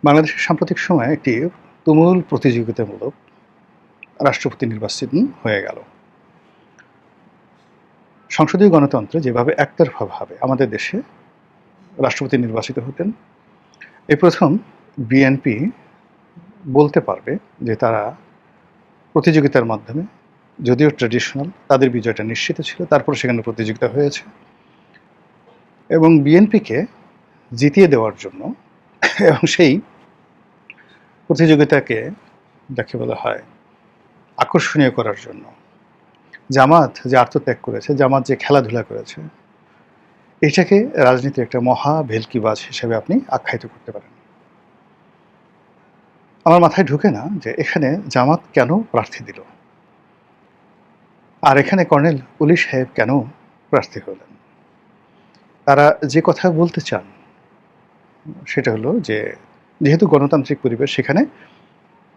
বাংলাদেশের সাম্প্রতিক সময়ে একটি তুমুল প্রতিযোগিতামূলক রাষ্ট্রপতি নির্বাচন হয়ে গেল। সংসদীয় গণতন্ত্রে যেভাবে একতরফাভাবে আমাদের দেশে রাষ্ট্রপতি নির্বাচিত হতেন, এই প্রথম বিএনপি বলতে পারবে যে তারা প্রতিযোগিতার মাধ্যমে, যদিও ট্র্যাডিশনাল, তাদের বিজয়টা নিশ্চিত ছিল, তারপর সেখানে প্রতিযোগিতা হয়েছে এবং বিএনপিকে জিতিয়ে দেওয়ার জন্য এবং সেই প্রতিযোগিতাকে যাকে বলা হয় আকর্ষণীয় করার জন্য জামাত যে আত্মত্যাগ করেছে, জামাত যে খেলাধুলা করেছে, এটাকে রাজনীতির একটা মহা ভেলকিবাজ হিসেবে আপনি আখ্যায়িত করতে পারেন। আমার মাথায় ঢুকে না যে এখানে জামাত কেন প্রার্থী দিল, আর এখানে কর্নেল ওলি সাহেব কেন প্রার্থী হলেন। তারা যে কথা বলতে চান সেটা হলো যে যেহেতু গণতান্ত্রিক পরিবেশ, সেখানে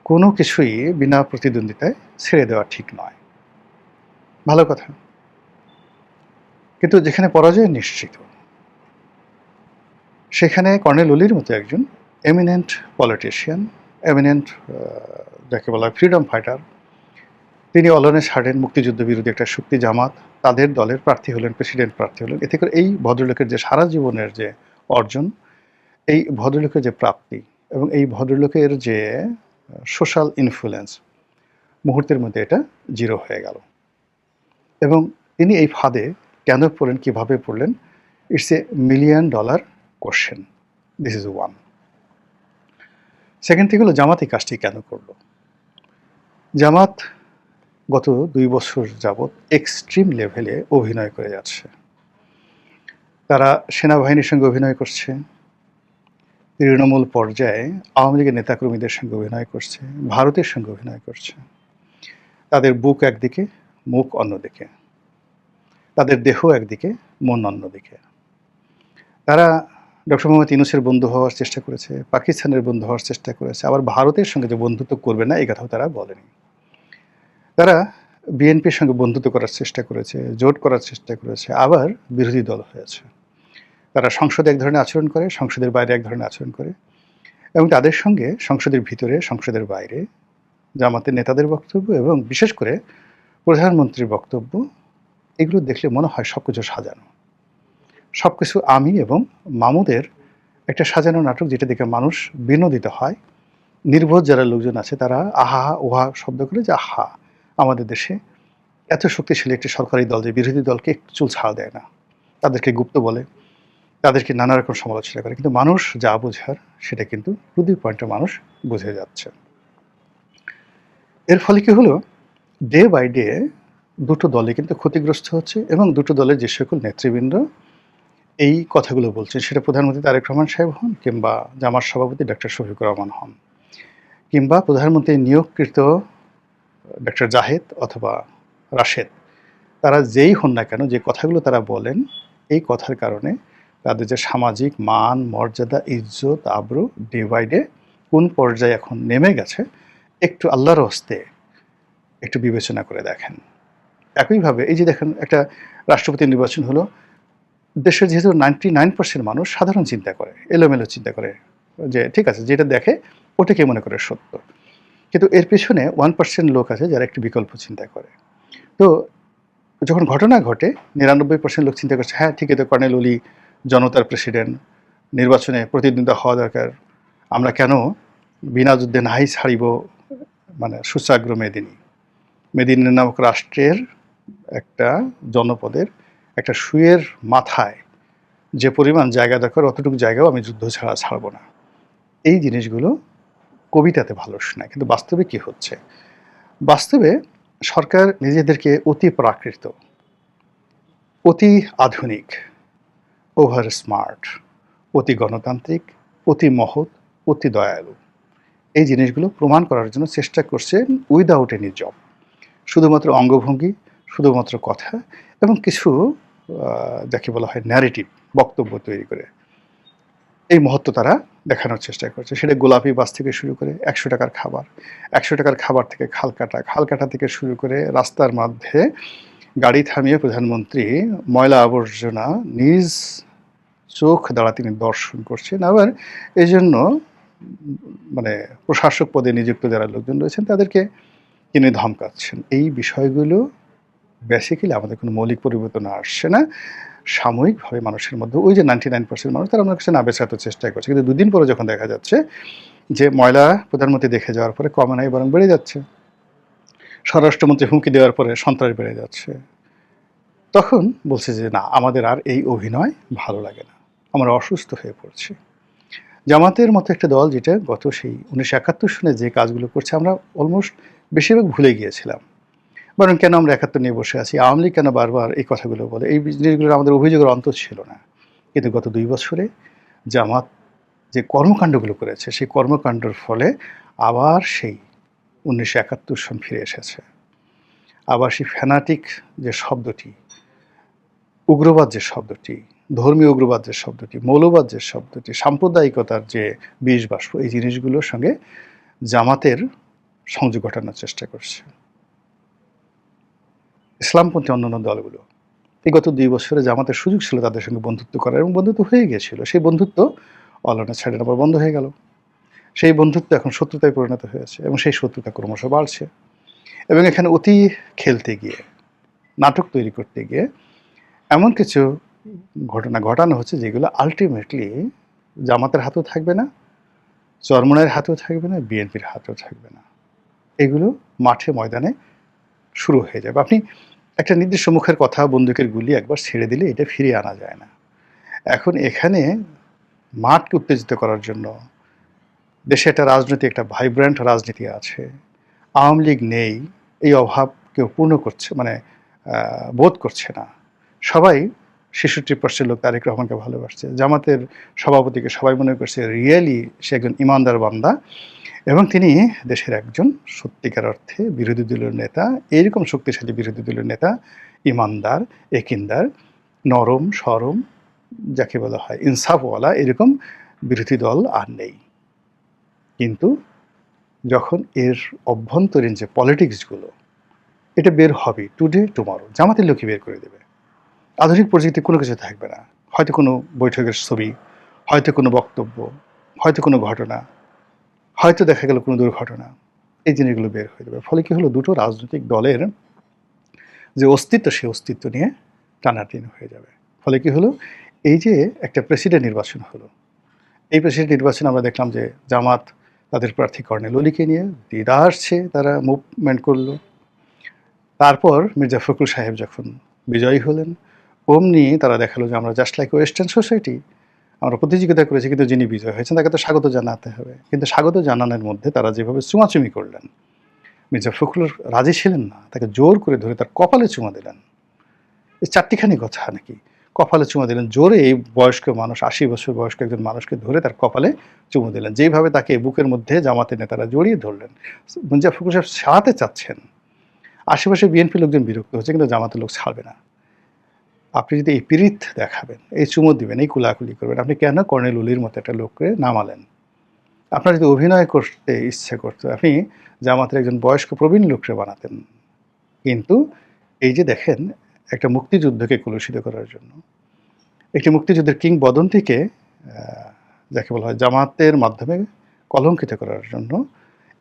কোনো কিছুই বিনা প্রতিদ্বন্দ্বিতায় ছেড়ে দেওয়া ঠিক নয়। ভালো কথা, কিন্তু যেখানে পরাজয় নিশ্চিত, সেখানে কর্নেল ওলির মতো একজন এমিনেন্ট পলিটিশিয়ান, এমিনেন্ট যাকে বলা হয় ফ্রিডম ফাইটার, তিনি অলনে ছাড়েন মুক্তিযুদ্ধ বিরোধী একটা শক্তি জামাত, তাদের দলের প্রার্থী হলেন, প্রেসিডেন্ট প্রার্থী হলেন। এতে করে এই ভদ্রলোকের যে সারা জীবনের যে অর্জন, এই ভদ্রলোকের যে প্রাপ্তি এবং এই ভদ্রলোকের যে সোশ্যাল ইনফ্লুয়েন্স, মুহূর্তের মধ্যে এটা জিরো হয়ে গেল। এবং তিনি এই ফাঁদে কেন পড়লেন, কীভাবে পড়লেন, it's a $1,000,000 question. This is one. Second thing হলো জামাত এই কাজটি কেন করলো। জামাত গত 2 বছর যাবৎ এক্সট্রিম লেভেলে অভিনয় করে যাচ্ছে। তারা সেনাবাহিনীর সঙ্গে অভিনয় করছে, তৃণমূল পর্যায়ে আওয়ামী লীগের নেতাকর্মীদের সঙ্গে অভিনয় করছে, ভারতের সঙ্গে অভিনয় করছে। তাদের বুক একদিকে, মুখ অন্যদিকে, তাদের দেহ একদিকে, মন অন্যদিকে। তারা ডক্টর মোহাম্মদ ইউনূসের বন্ধু হওয়ার চেষ্টা করেছে, পাকিস্তানের বন্ধু হওয়ার চেষ্টা করেছে, আবার ভারতের সঙ্গে যে বন্ধুত্ব করবে না এই কথাও তারা বলেনি। তারা বিএনপির সঙ্গে বন্ধুত্ব করার চেষ্টা করেছে, জোট করার চেষ্টা করেছে, আবার বিরোধী দল হয়েছে। তারা সংসদে এক ধরনের আচরণ করে, সংসদের বাইরে এক ধরনের আচরণ করে, এবং তাদের সঙ্গে সংসদের ভিতরে, সংসদের বাইরে জামাতের নেতাদের বক্তব্য এবং বিশেষ করে প্রধানমন্ত্রীর বক্তব্য, এগুলো দেখলে মনে হয় সব কিছু সাজানো, সব কিছু আমি এবং মামুদের একটা সাজানো নাটক, যেটা দেখে মানুষ বিনোদিত হয়। নির্বোধ যারা লোকজন আছে তারা আহা ওহা শব্দ করে যে আহা, আমাদের দেশে এত শক্তিশালী একটি সরকারি দল যে বিরোধী দলকে একটু চুল ছাড় দেয় না, তাদেরকে গুপ্ত বলে, তাদেরকে নানা রকম সমালোচনা করে। কিন্তু মানুষ যা বোঝার সেটা কিন্তু টু দি পয়েন্টে মানুষ বুঝে যাচ্ছে। এর ফলে কি হলো, ডে বাই ডে দুটো দলে কিন্তু ক্ষতিগ্রস্ত হচ্ছে এবং দুটো দলের যে সকল নেতৃবৃন্দ এই কথাগুলো বলছেন, সেটা প্রধানমন্ত্রী তারেক রহমান সাহেব হন, কিংবা জামাত সভাপতি ডক্টর শফিকুর রহমান হন, কিংবা প্রধানমন্ত্রী নিয়োগকৃত ডক্টর জাহেদ অথবা রাশেদ, তারা যেই হন না কেন, যে কথাগুলো তারা বলেন, এই কথার কারণে তাদের যে সামাজিক মান মর্যাদা, ইজ্জত, আবরু ডে বাই ডে কোন পর্যায়ে এখন নেমে গেছে, একটু আল্লাহর হস্তে একটু বিবেচনা করে দেখেন। একইভাবে এই যে দেখেন, একটা রাষ্ট্রপতি নির্বাচন হলো, দেশের যেহেতু 99% মানুষ সাধারণ চিন্তা করে, এলোমেলো চিন্তা করে, যে ঠিক আছে যেটা দেখে ওটাকে মনে করে সত্য, কিন্তু এর পেছনে 1% লোক আছে যারা একটু বিকল্প চিন্তা করে। তো যখন ঘটনা ঘটে, 99% লোক চিন্তা করছে হ্যাঁ ঠিকই তো, কর্নেল ওলি জনতার প্রেসিডেন্ট, নির্বাচনে প্রতিদ্বন্দ্বিতা হওয়া দরকার, আমরা কেন বিনা যুদ্ধে নাহি ছাড়িব, মানে সুচাগ্র মেদিনী, মেদিনী নামক রাষ্ট্রের একটা জনপদের একটা সুয়ের মাথায় যে পরিমাণ জায়গা দরকার, অতটুকু জায়গাও আমি যুদ্ধ ছাড়া ছাড়ব না। এই জিনিসগুলো কবিতাতে ভালো শোনায়, কিন্তু বাস্তবে কি হচ্ছে, বাস্তবে সরকার নিজেদেরকে অতি প্রাকৃত, অতি আধুনিক, ওভার স্মার্ট, অতি গণতান্ত্রিক, অতি মহৎ, অতি দয়ালু, এই জিনিসগুলো প্রমাণ করার জন্য চেষ্টা করছে উইদাউট এনি জব। শুধুমাত্র অঙ্গভঙ্গি, শুধুমাত্র কথা এবং কিছু যাকে বলা হয় ন্যারেটিভ, বক্তব্য তৈরি করে এই মহত্ব তারা দেখানোর চেষ্টা করছে। সেটা গোলাপি বাস থেকে শুরু করে 100 টাকার খাবার, 100 টাকার খাবার থেকে খালকাটা, খালকাটা থেকে শুরু করে রাস্তার মধ্যে গাড়ি থামিয়ে প্রধানমন্ত্রী ময়লা আবর্জনা নিজ চোখ দ্বারা তিনি দর্শন করছেন। আবার এই জন্য মানে প্রশাসক পদে নিযুক্ত যারা লোকজন রয়েছেন তাদেরকে তিনি ধমকাচ্ছেন। এই বিষয়গুলো বেসিক্যালি আমাদের কোনো মৌলিক পরিবর্তন আসছে না। সাময়িকভাবে মানুষের মধ্যে ওই যে 99% মানুষ তারা মনে করছে না বেঁচে থাকার চেষ্টা করছে। কিন্তু ২ দিন পরে যখন দেখা যাচ্ছে যে ময়লা প্রধানমন্ত্রী দেখে যাওয়ার পরে কমে নাই বরং বেড়ে যাচ্ছে। স্বরাষ্ট্রমন্ত্রী হুমকি দেওয়ার পরে সন্ত্রাস বেড়ে যাচ্ছে। তখন বলছে যে না আমাদের আর এই অভিনয় ভালো লাগে না। আমরা অসুস্থ হয়ে পড়ছি। জামাতের মতো একটা দল যেটা গত সেই ১৯৭১ সনে যে কাজগুলো করছে আমরা অলমোস্ট বেশিরভাগ ভুলে গিয়েছিলাম। বরং কেন আমরা ৭১ নিয়ে বসে আছি? আওয়ামী লীগ কেন বারবার এই কথাগুলো বলে? এই জিনিসগুলোর আমাদের অভিযোগের অন্ত ছিল না। কিন্তু গত ২ বছরে জামাত যে কর্মকাণ্ডগুলো করেছে সেই কর্মকাণ্ডের ফলে আবার সেই ১৯৭১ সন ফিরে এসেছে। আবার সেই ফ্যানাটিক যে শব্দটি, উগ্রবাদ যে শব্দটি, ধর্মীয় উগ্রবাদ যে শব্দটি, মৌলবাদ যে শব্দটি, সাম্প্রদায়িকতার যে বিষবাষ্প এই জিনিসগুলোর সঙ্গে জামাতের সংযোগ ঘটানোর চেষ্টা করছে ইসলামপন্থী অন্যান্য দলগুলো। বিগত ২ বছরে জামাতের সুযোগ ছিল তাদের সঙ্গে বন্ধুত্ব করার এবং বন্ধুত্ব হয়ে গিয়েছিল। সেই বন্ধুত্ব অলানা ছাড়ের আবার বন্ধ হয়ে গেল। সেই বন্ধুত্ব এখন শত্রুতায় পরিণত হয়েছে এবং সেই শত্রুতা ক্রমশ বাড়ছে। এবং এখানে অতি খেলতে গিয়ে, নাটক তৈরি করতে গিয়ে এমন কিছু ঘটনা ঘটানো হচ্ছে যেগুলো আল্টিমেটলি জামাতের হাতেও থাকবে না, চরমোনাইয়ের হাতেও থাকবে না, বিএনপির হাতেও থাকবে না। এগুলো মাঠে ময়দানে শুরু হয়ে যাবে। আপনি একটা নির্দিষ্ট মুখের কথা, বন্দুকের গুলি একবার ছেড়ে দিলে এটা ফিরিয়ে আনা যায় না। এখন এখানে মাঠকে উত্তেজিত করার জন্য দেশে একটা রাজনীতি, একটা ভাইব্র্যান্ট রাজনীতি আছে। আওয়ামী লীগ নেই, এই অভাব কেউ পূর্ণ করছে মানে বোধ করছে না। সবাই ৬৬% লোক তারেক রহমানকে ভালোবাসছে। জামাতের সভাপতিকে সবাই মনে করছে রিয়েলি সে একজন ইমানদার বান্দা এবং তিনি দেশের একজন সত্যিকার অর্থে বিরোধী দলীয় নেতা, এইরকম শক্তিশালী বিরোধী দলীয় নেতা, ইমানদার, একিনদার, নরম, সরম, যাকে বলা হয় ইনসাফওয়ালা, এরকম বিরোধী দল আর নেই। কিন্তু যখন এর অভ্যন্তরীণ যে পলিটিক্সগুলো এটা বের হবে টুডে টুমরো, জামাতের লোকই বের করে দেবে। আধুনিক প্রযুক্তি কোনো কিছু থাকবে না। হয়তো কোনো বৈঠকের ছবি, হয়তো কোনো বক্তব্য, হয়তো কোনো ঘটনা, হয়তো দেখা গেল কোনো দুর্ঘটনা, এই জিনিসগুলো বের হয়ে যাবে। ফলে কি হলো, দুটো রাজনৈতিক দলের যে অস্তিত্ব সেই অস্তিত্ব নিয়ে টানাটানি হয়ে যাবে। ফলে কি হলো, এই যে একটা প্রেসিডেন্ট নির্বাচন হলো, এই প্রেসিডেন্ট নির্বাচনে আমরা দেখলাম যে জামাত তাদের প্রার্থী কর্নেল অলিকে নিয়ে দ্বিধার্সে তারা মুভমেন্ট করলো। তারপর মির্জা ফখরুল সাহেব যখন বিজয়ী হলেন, অমনি তারা দেখালো যে আমরা জাস্ট লাইক ওয়েস্টার্ন সোসাইটি, আমরা প্রতিযোগিতা করেছি কিন্তু যিনি বিজয় হয়েছেন তাকে তো স্বাগত জানাতে হবে। কিন্তু স্বাগত জানানোর মধ্যে তারা যেভাবে চুমাচুমি করলেন, মির্জা ফখরুল রাজি ছিলেন না, তাকে জোর করে ধরে তার কপালে চুমা দিলেন। এই চারটিখানি কথা নাকি, কপালে চুমা দিলেন জোরে। এই বয়স্ক মানুষ, ৮০ বছর বয়স্ক একজন মানুষকে ধরে তার কপালে চুমু দিলেন, যেইভাবে তাকে বুকের মধ্যে জামাতের নেতারা জড়িয়ে ধরলেন। মির্জা ফখরুল সাহেব ছাড়াতে চাচ্ছেন, আশেপাশে বিএনপি লোকজন বিরক্ত হচ্ছে কিন্তু জামাতের লোক ছাড়বে না। আপনি যদি এই পীড়িত দেখাবেন, এই চুমো দিবেন, এই কুলাকুলি করবেন, আপনি কেন কর্নেল অলির মতো একটা লোককে নামালেন? আপনার যদি অভিনয় করতে ইচ্ছে করতো, আপনি জামাতের একজন বয়স্ক প্রবীণ লোককে বানাতেন। কিন্তু এই যে দেখেন, একটা মুক্তিযুদ্ধকে কলুষিত করার জন্য, একটি মুক্তিযুদ্ধের কিংবদন্তিকে যাকে বলা হয় জামাতের মাধ্যমে কলঙ্কিত করার জন্য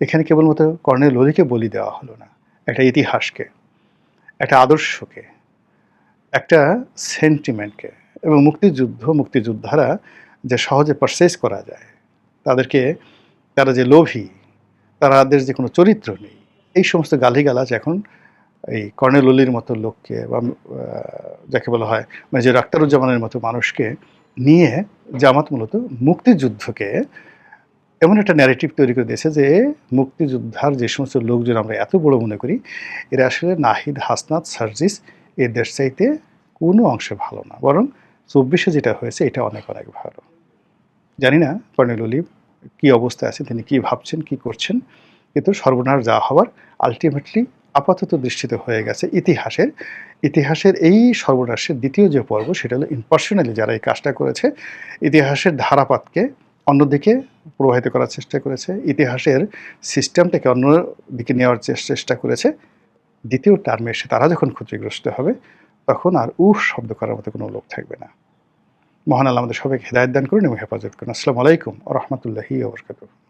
এখানে কেবলমাত্র কর্নেল অলিকে বলি দেওয়া হলো না, একটা ইতিহাসকে, একটা আদর্শকে, একটা সেন্টিমেন্টকে। এবং মুক্তিযোদ্ধারা যে সহজে পারচেজ করা যায়, তাদেরকে, তারা যে লোভী, তাদের যে কোনো চরিত্র নেই, এই সমস্ত গালিগালাজ এখন এই কর্নেল অলির মতো লোককে বা যাকে বলা হয় মেজর আখতারুজ্জামানের মতো মানুষকে নিয়ে জামাত মূলত মুক্তিযুদ্ধকে এমন একটা ন্যারেটিভ তৈরি করে দিয়েছে যে মুক্তিযোদ্ধার যে সমস্ত লোকজন আমরা এত বড় মনে করি, এরা আসলে নাহিদ, হাসনাত, সার্জিস এদের চাইতে কোনো অংশে ভালো না, বরং ২৪-এ যেটা হয়েছে এটা অনেক অনেক ভালো। জানি না কর্নেল অলি কী অবস্থায় আছেন, তিনি কী ভাবছেন, কী করছেন, কিন্তু সর্বনাশ যা হওয়ার আলটিমেটলি আপাতত দৃষ্টিতে হয়ে গেছে। ইতিহাসের এই সর্বনাশের দ্বিতীয় যে পর্ব সেটা হলো ইম্পার্সোনালি যারা এই কাজটা করেছে, ইতিহাসের ধারাপাতকে অন্যদিকে প্রবাহিত করার চেষ্টা করেছে, ইতিহাসের সিস্টেমটাকে অন্যদিকে নেওয়ার চেষ্টা করেছে। দ্বিতীয় টার্মে এসে তারা যখন ক্ষতিগ্রস্ত হবে তখন আর উফ শব্দ করার মতো কোনো লোক থাকবে না। মহান আল্লাহ আমাদের সবাইকে হেদায়েত দান করুন এবং হেফাজত করুন। আসসালামু আলাইকুম ওয়া রাহমাতুল্লাহি ওয়া বারাকাতুহু।